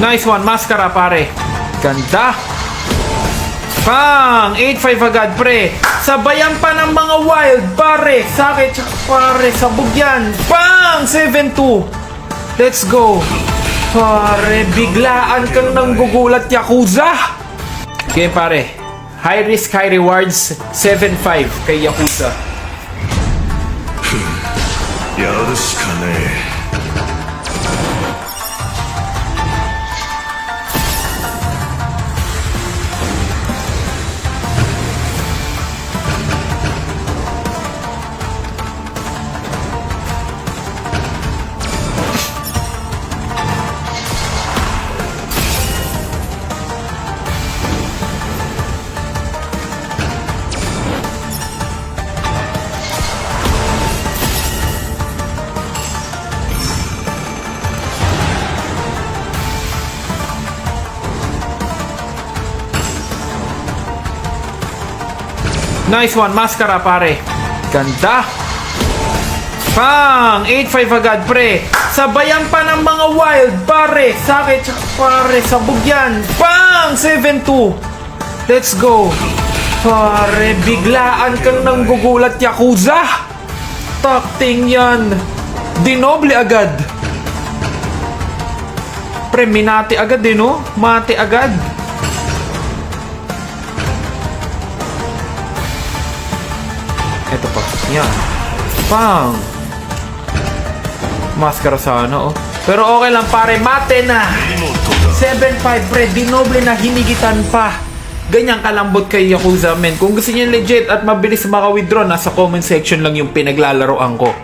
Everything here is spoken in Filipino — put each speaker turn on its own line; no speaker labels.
Nice one, maskara pare. Ganda. Pang! 8-5 agad pre. Sabayan pa ng mga wild pare. Sakit tsaka pare. Sabog yan. Pang! 7-2. Let's go. Pare, biglaan kang nanggugulat Yakuza. Okay pare. High risk, high rewards. 7-5 kay Yakuza.
やるしかねえ。
Nice one, maskara pare. Ganda. Pang! 8-5 agad pre. Sabayan pa ng mga wild pare. Sakit tsaka pare. Sabog yan. Pang! 7-2. Let's go. Pare, biglaan kang nanggugulat Yakuza. Takting yan. Dinoble agad. Pre, minati agad eh no? Mati agad. Ito pa. Yan. Pang! Maskara sana oh. Pero okay lang pare. Mate na. 7-5 pre. Dinoble na hinigitan pa. Ganyan kalambot kay Yakuza men. Kung gusto niyo legit at mabilis maka-withdraw, nasa comment section lang yung pinaglalaroan ko.